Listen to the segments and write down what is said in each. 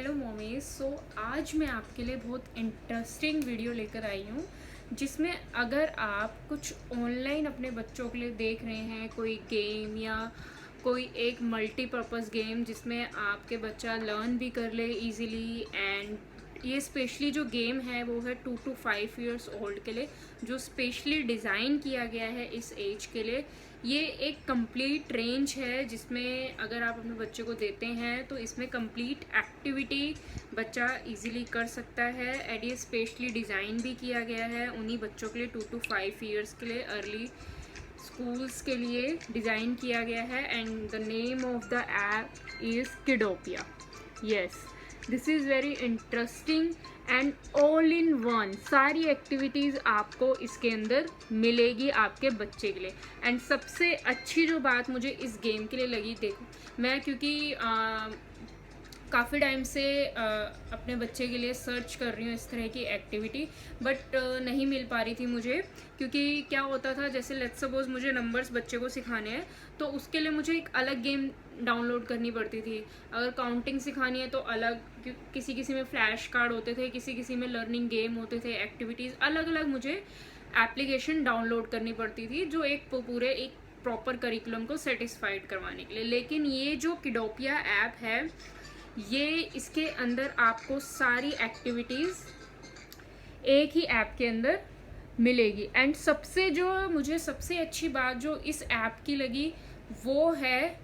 Hello mommies. आज मैं आपके लिए बहुत इंटरेस्टिंग वीडियो लेकर आई हूँ जिसमें अगर आप कुछ ऑनलाइन अपने बच्चों के लिए देख रहे हैं, कोई गेम या कोई एक मल्टीपर्पज़ गेम जिसमें आपके बच्चा लर्न भी कर ले इजीली, एंड ये स्पेशली जो गेम है वो है 2 to 5 इयर्स ओल्ड के लिए, जो स्पेशली डिज़ाइन किया गया है इस एज के लिए। ये एक कंप्लीट रेंज है जिसमें अगर आप अपने बच्चे को देते हैं तो इसमें कंप्लीट एक्टिविटी बच्चा इजीली कर सकता है। एंड ये स्पेशली डिज़ाइन भी किया गया है उन्हीं बच्चों के लिए, 2 to 5 इयर्स के लिए, अर्ली स्कूल्स के लिए डिज़ाइन किया गया है। And the name of the app is Kidopia. Yes, this is very interesting and all in one. सारी एक्टिविटीज़ आपको इसके अंदर मिलेगी आपके बच्चे के लिए। एंड सबसे अच्छी जो बात मुझे इस गेम के लिए लगी, देखो मैं क्योंकि काफ़ी टाइम से अपने बच्चे के लिए सर्च कर रही हूँ इस तरह की एक्टिविटी, बट नहीं मिल पा रही थी मुझे। क्योंकि क्या होता था, जैसे लेट्स सपोज मुझे नंबर्स बच्चे को सिखाने हैं तो उसके लिए मुझे एक अलग गेम डाउनलोड करनी पड़ती थी। अगर काउंटिंग सिखानी है तो अलग, किसी किसी में फ्लैश कार्ड होते थे, किसी किसी में लर्निंग गेम होते थे, एक्टिविटीज़ अलग अलग मुझे एप्लीकेशन डाउनलोड करनी पड़ती थी जो एक पूरे एक प्रॉपर करिकुलम को सेटिस्फाइड करवाने के लिए। लेकिन ये जो किडोपिया ऐप है, ये इसके अंदर आपको सारी एक्टिविटीज़ एक ही ऐप के अंदर मिलेगी। एंड सबसे जो मुझे सबसे अच्छी बात जो इस ऐप की लगी वो है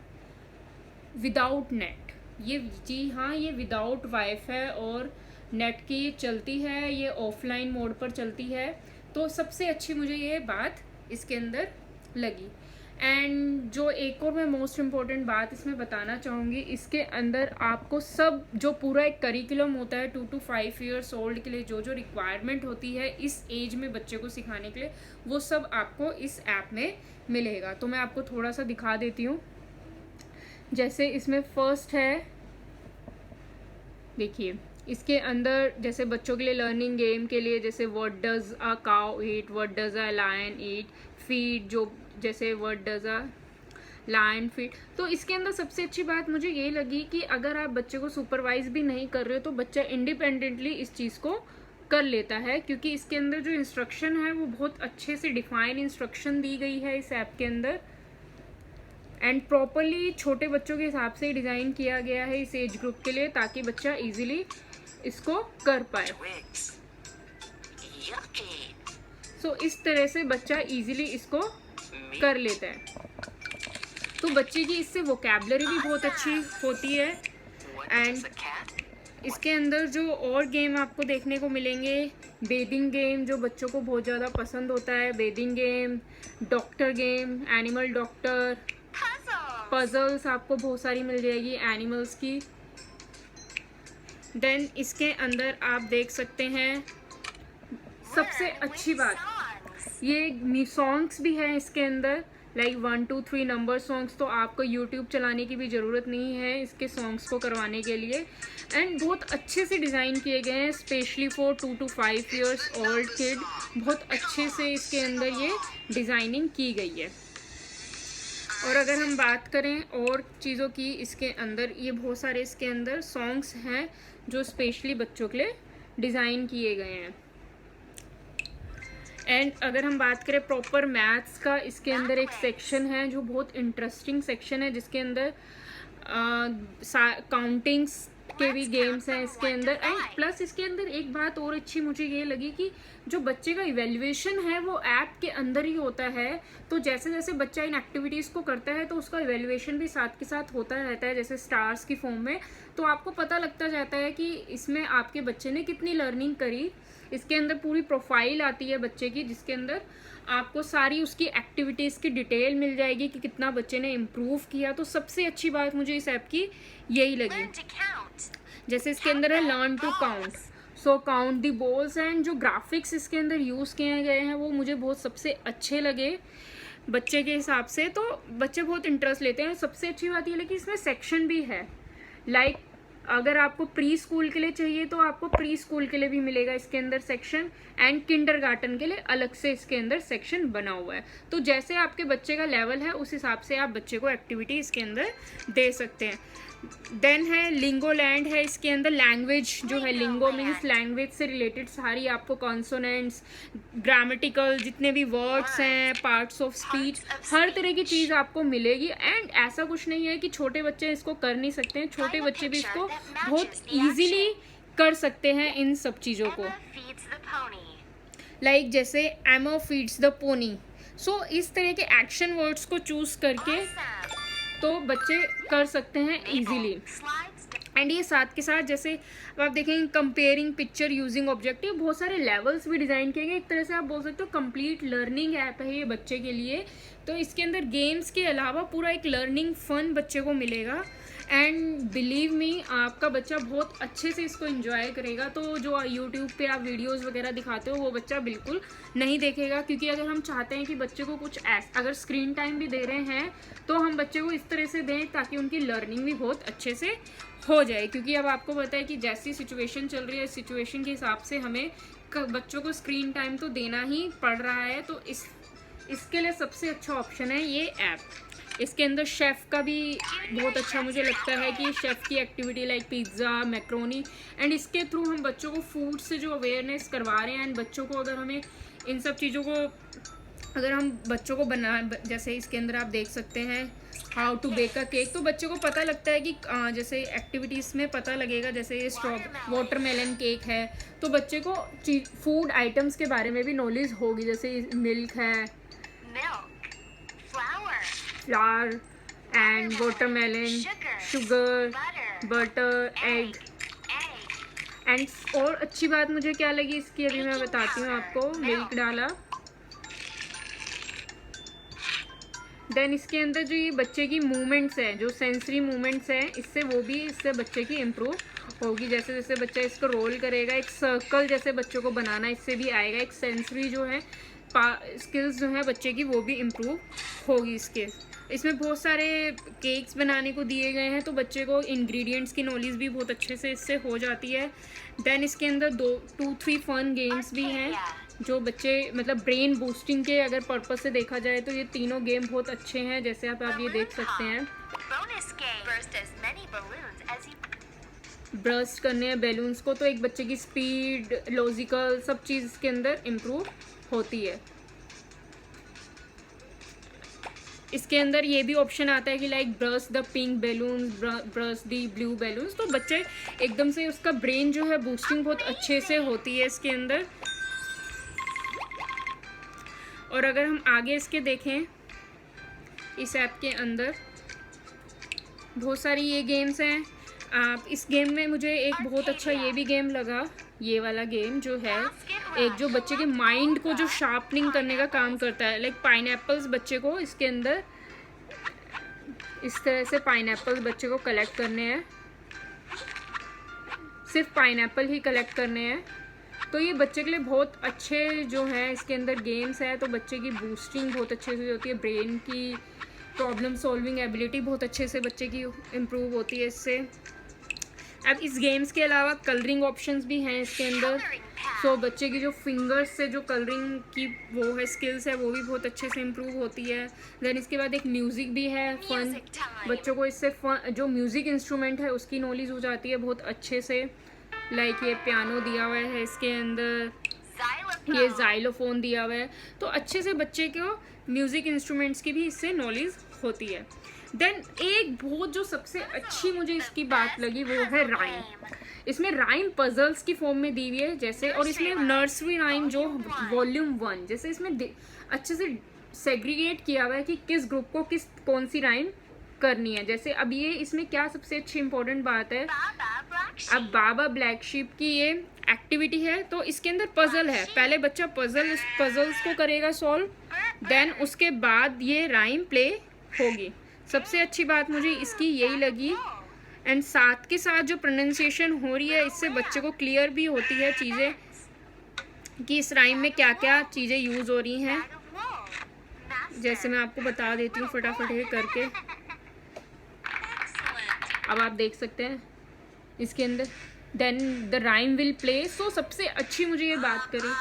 विदाउट नेट। ये जी हाँ, ये विदाउट वाईफाई और नेट की चलती है, ये ऑफलाइन मोड पर चलती है। तो सबसे अच्छी मुझे ये बात इसके अंदर लगी। एंड जो एक और मैं मोस्ट इम्पॉर्टेंट बात इसमें बताना चाहूँगी, इसके अंदर आपको सब जो पूरा एक करिकुलम होता है 2 to 5 इयर्स ओल्ड के लिए, जो जो रिक्वायरमेंट होती है इस एज में बच्चे को सिखाने के लिए, वो सब आपको इस ऐप में मिलेगा। तो मैं आपको थोड़ा सा दिखा देती हूँ। जैसे इसमें फर्स्ट है, देखिए इसके अंदर जैसे बच्चों के लिए लर्निंग गेम के लिए, जैसे what does a cow eat, what does a lion eat, feed, जो जैसे what does a lion feed. तो इसके अंदर सबसे अच्छी बात मुझे ये लगी कि अगर आप बच्चे को सुपरवाइज भी नहीं कर रहे हो तो बच्चा इंडिपेंडेंटली इस चीज़ को कर लेता है, क्योंकि इसके अंदर जो इंस्ट्रक्शन है वो बहुत अच्छे से डिफाइन इंस्ट्रक्शन दी गई है इस ऐप के अंदर। एंड प्रॉपरली छोटे बच्चों के हिसाब से डिज़ाइन किया गया है इस एज ग्रुप के लिए, ताकि बच्चा इजीली इसको कर पाए। सो इस तरह से बच्चा इजीली इसको कर लेता है। तो बच्चे की इससे वोकैबलरी भी बहुत अच्छी होती है। एंड इसके अंदर जो और गेम आपको देखने को मिलेंगे, बेदिंग गेम जो बच्चों को बहुत ज़्यादा पसंद होता है, bathing game, doctor game, animal doctor, puzzles आपको बहुत सारी मिल जाएगी एनिमल्स की। देन इसके अंदर आप देख सकते हैं सबसे अच्छी बात, ये सॉन्ग्स भी हैं इसके अंदर, लाइक 1 2 3 नंबर सॉन्ग्स। तो आपको यूट्यूब चलाने की भी ज़रूरत नहीं है इसके सॉन्ग्स को करवाने के लिए। एंड बहुत अच्छे से डिज़ाइन किए गए हैं specially for 2 to 5 years old kid. बहुत अच्छे से इसके अंदर ये डिज़ाइनिंग की गई है। और अगर हम बात करें और चीज़ों की, इसके अंदर ये बहुत सारे इसके अंदर सॉन्ग्स हैं जो स्पेशली बच्चों के लिए डिज़ाइन किए गए हैं। एंड अगर हम बात करें प्रॉपर मैथ्स का, इसके अंदर एक सेक्शन है जो बहुत इंटरेस्टिंग सेक्शन है, जिसके अंदर काउंटिंग्स के भी गेम्स हैं इसके अंदर। एंड प्लस इसके अंदर एक बात और अच्छी मुझे ये लगी कि जो बच्चे का इवेल्युएशन है वो ऐप के अंदर ही होता है। तो जैसे जैसे बच्चा इन एक्टिविटीज़ को करता है तो उसका इवेल्युएशन भी साथ के साथ होता रहता है, जैसे स्टार्स की फॉर्म में। तो आपको पता लगता जाता है कि इसमें आपके बच्चे ने कितनी लर्निंग करी। इसके अंदर पूरी प्रोफाइल आती है बच्चे की, जिसके अंदर आपको सारी उसकी एक्टिविटीज़ की डिटेल मिल जाएगी कि कितना बच्चे ने इम्प्रूव किया। तो सबसे अच्छी बात मुझे इस ऐप की यही लगी। जैसे इसके अंदर है learn to count, so count the balls. And जो ग्राफिक्स इसके अंदर यूज़ किए गए हैं वो मुझे बहुत सबसे अच्छे लगे बच्चे के हिसाब से। तो बच्चे बहुत इंटरेस्ट लेते हैं। सबसे अच्छी बात ये लगी इसमें सेक्शन भी है, लाइक अगर आपको प्री स्कूल के लिए चाहिए तो आपको प्री स्कूल के लिए भी मिलेगा इसके अंदर सेक्शन, एंड किंडरगार्टन के लिए अलग से इसके अंदर सेक्शन बना हुआ है। तो जैसे आपके बच्चे का लेवल है उस हिसाब से आप बच्चे को एक्टिविटी इसके अंदर दे सकते हैं। देन है लिंगोलैंड है, इसके अंदर लैंग्वेज जो है, लिंगो मीन्स लैंग्वेज से रिलेटेड सारी आपको कॉन्सोनेंट्स, ग्रामेटिकल जितने भी वर्ड्स हैं, पार्ट्स ऑफ स्पीच, हर तरह की चीज़ आपको मिलेगी। एंड ऐसा कुछ नहीं है कि छोटे बच्चे इसको कर नहीं सकते हैं, छोटे बच्चे भी इसको बहुत ईजीली कर सकते हैं इन सब चीज़ों को। लाइक जैसे एमा फीड्स द पोनी, सो इस तरह के एक्शन वर्ड्स को चूज करके तो बच्चे कर सकते हैं इजीली। एंड ये साथ के साथ जैसे अब आप देखेंगे कंपेयरिंग पिक्चर यूजिंग ऑब्जेक्टिव, बहुत सारे लेवल्स भी डिज़ाइन किए गए। एक तरह से आप बोल सकते हो कंप्लीट लर्निंग ऐप है ये बच्चे के लिए। तो इसके अंदर गेम्स के अलावा पूरा एक लर्निंग फन बच्चे को मिलेगा। एंड बिलीव मी, आपका बच्चा बहुत अच्छे से इसको एंजॉय करेगा। तो जो यूट्यूब पे आप वीडियोस वगैरह दिखाते हो वो बच्चा बिल्कुल नहीं देखेगा, क्योंकि अगर हम चाहते हैं कि बच्चे को कुछ अगर स्क्रीन टाइम भी दे रहे हैं तो हम बच्चे को इस तरह से दें ताकि उनकी लर्निंग भी बहुत अच्छे से हो जाए। क्योंकि अब आपको पता है कि जैसी सिचुएशन चल रही है, इस सिचुएशन के हिसाब से हमें बच्चों को स्क्रीन टाइम तो देना ही पड़ रहा है। तो इसके लिए सबसे अच्छा ऑप्शन है ये ऐप। इसके अंदर शेफ़ का भी बहुत अच्छा मुझे लगता है कि शेफ़ की activity like pizza, macaroni, and इसके थ्रू हम बच्चों को फूड से जो अवेयरनेस करवा रहे हैं। एंड बच्चों को अगर हमें इन सब चीज़ों को अगर हम बच्चों को जैसे इसके अंदर आप देख सकते हैं how to bake a cake, तो बच्चों को पता लगता है कि जैसे एक्टिविटीज़ में पता लगेगा। जैसे ये वाटरमेलन केक है तो बच्चे को फूड आइटम्स के बारे में भी नॉलेज होगी। जैसे मिल्क है, flower and watermelon, sugar, butter, egg. And और अच्छी बात मुझे क्या लगी इसकी, अभी मैं बताती हूँ आपको। मिल्क डाला, देन इसके अंदर जो ये बच्चे की मूवमेंट्स हैं, जो सेंसरी मूवमेंट्स हैं, इससे बच्चे की इम्प्रूव होगी। जैसे जैसे बच्चा इसको रोल करेगा, एक सर्कल जैसे बच्चों को बनाना, इससे भी आएगा। एक सेंसरी जो है स्किल्स जो है बच्चे की वो भी इम्प्रूव होगी इसमें बहुत सारे केक्स बनाने को दिए गए हैं, तो बच्चे को इंग्रेडिएंट्स की नॉलेज भी बहुत अच्छे से इससे हो जाती है। देन इसके अंदर 2-3 फन गेम्स भी हैं जो बच्चे मतलब ब्रेन बूस्टिंग के अगर पर्पस से देखा जाए तो ये तीनों गेम बहुत अच्छे हैं। जैसे आप ये देख सकते हैं, ब्रस्ट करने हैं बैलून्स को, तो एक बच्चे की स्पीड, लॉजिकल सब चीज़ इसके अंदर इम्प्रूव होती है। इसके अंदर ये भी ऑप्शन आता है कि like brush the pink balloons, brush the blue balloons, तो बच्चे एकदम से उसका ब्रेन जो है बूस्टिंग बहुत अच्छे से होती है इसके अंदर। और अगर हम आगे इसके देखें, इस ऐप के अंदर बहुत सारी ये गेम्स हैं। आप इस गेम में मुझे एक बहुत अच्छा ये भी गेम लगा, ये वाला गेम जो है एक जो बच्चे के माइंड को जो शार्पनिंग करने का काम करता है। लाइक पाइनएप्पल्स बच्चे को इसके अंदर इस तरह से पाइनएप्पल्स बच्चे को कलेक्ट करने हैं, सिर्फ पाइनएप्पल ही कलेक्ट करने हैं। तो ये बच्चे के लिए बहुत अच्छे जो है इसके अंदर गेम्स है। तो बच्चे की बूस्टिंग बहुत अच्छे से होती है, ब्रेन की प्रॉब्लम सॉल्विंग एबिलिटी बहुत अच्छे से बच्चे की इम्प्रूव होती है इससे। अब इस गेम्स के अलावा कलरिंग ऑप्शंस भी हैं इसके अंदर। सो बच्चे की जो फिंगर्स से जो कलरिंग की वो है स्किल्स है वो भी बहुत अच्छे से इम्प्रूव होती है। देन इसके बाद एक म्यूज़िक भी है, फन, बच्चों को इससे फन जो म्यूज़िक इंस्ट्रूमेंट है उसकी नॉलेज हो जाती है बहुत अच्छे से। लाइक ये पियानो दिया हुआ है इसके अंदर, ये जाइलोफोन दिया हुआ है, तो अच्छे से बच्चे को म्यूज़िक इंस्ट्रूमेंट्स की भी इससे नॉलेज होती है। देन एक बहुत जो सबसे अच्छी मुझे इसकी बात लगी वो है राइम। इसमें राइम पजल्स की फॉर्म में दी हुई है जैसे, और इसमें नर्सरी राइम जो वॉल्यूम 1 जैसे इसमें अच्छे से सेग्रीगेट किया हुआ है कि किस ग्रुप को कौन सी राइम करनी है। जैसे अब ये इसमें क्या सबसे अच्छी इंपॉर्टेंट बात है, अब बाबा ब्लैक शीप की ये एक्टिविटी है तो इसके अंदर पजल है। पहले बच्चा पजल्स को करेगा सॉल्व, देन उसके बाद ये राइम प्ले होगी। सबसे अच्छी बात मुझे इसकी यही लगी। एंड साथ के साथ जो प्रोनाउंसिएशन हो रही है इससे बच्चे को क्लियर भी होती है चीज़ें कि इस राइम में क्या क्या चीज़ें यूज़ हो रही हैं। जैसे मैं आपको बता देती हूँ फटाफट ये करके। अब आप देख सकते हैं इसके अंदर then the rhyme will play. So सबसे अच्छी मुझे ये बात करी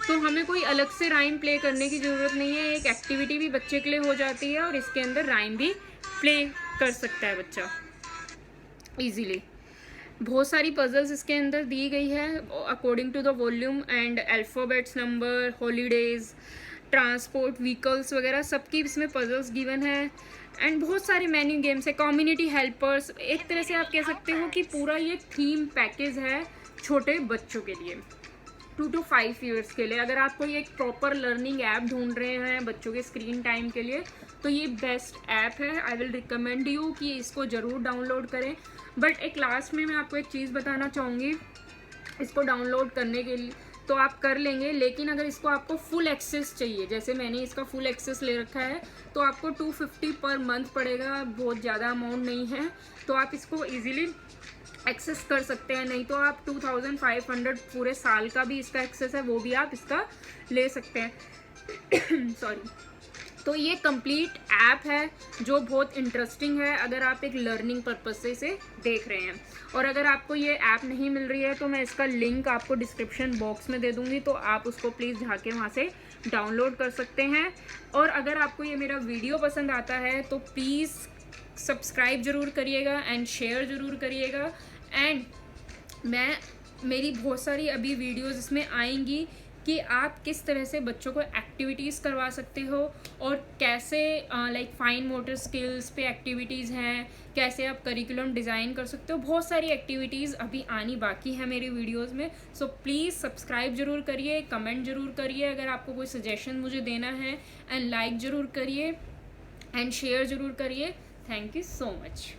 तो हमें कोई अलग से राइम प्ले करने की ज़रूरत नहीं है, एक एक्टिविटी भी बच्चे के लिए हो जाती है और इसके अंदर राइम भी प्ले कर सकता है बच्चा ईजीली। बहुत सारी पजल्स इसके अंदर दी गई है according to the volume and alphabets, number, holidays, transport, vehicles वगैरह सबकी इसमें पजल्स गिवन है। एंड बहुत सारे मेन्यू गेम्स है, कम्युनिटी हेल्पर्स। एक तरह से आप कह सकते हो कि पूरा ये थीम पैकेज है छोटे बच्चों के लिए, 2 to 5 ईयर्स के लिए। अगर आप कोई एक प्रॉपर लर्निंग ऐप ढूंढ रहे हैं बच्चों के स्क्रीन टाइम के लिए तो ये बेस्ट ऐप है। आई विल रिकमेंड यू कि इसको ज़रूर डाउनलोड करें। बट एक लास्ट में मैं आपको एक चीज़ बताना चाहूँगी, इसको डाउनलोड करने के लिए तो आप कर लेंगे, लेकिन अगर इसको आपको फुल एक्सेस चाहिए, जैसे मैंने इसका फुल एक्सेस ले रखा है, तो आपको 250 पर मंथ पड़ेगा, बहुत ज़्यादा अमाउंट नहीं है। तो आप इसको इजीली एक्सेस कर सकते हैं, नहीं तो आप 2500 पूरे साल का भी इसका एक्सेस है वो भी आप इसका ले सकते हैं सॉरी। तो ये कंप्लीट ऐप है जो बहुत इंटरेस्टिंग है अगर आप एक लर्निंग पर्पज से इसे देख रहे हैं। और अगर आपको ये ऐप नहीं मिल रही है तो मैं इसका लिंक आपको डिस्क्रिप्शन बॉक्स में दे दूँगी, तो आप उसको प्लीज़ जाके वहाँ से डाउनलोड कर सकते हैं। और अगर आपको ये मेरा वीडियो पसंद आता है तो प्लीज़ सब्सक्राइब ज़रूर करिएगा एंड शेयर ज़रूर करिएगा। एंड मेरी बहुत सारी अभी वीडियोज़ इसमें आएंगी कि आप किस तरह से बच्चों को एक्टिविटीज़ करवा सकते हो और कैसे लाइक फाइन मोटर स्किल्स पे एक्टिविटीज़ हैं, कैसे आप करिकुलम डिज़ाइन कर सकते हो। बहुत सारी एक्टिविटीज़ अभी आनी बाकी है मेरी वीडियोस में। सो प्लीज़ सब्सक्राइब ज़रूर करिए, कमेंट ज़रूर करिए अगर आपको कोई सजेशन मुझे देना है, एंड लाइक ज़रूर करिए एंड शेयर ज़रूर करिए। Thank you so much.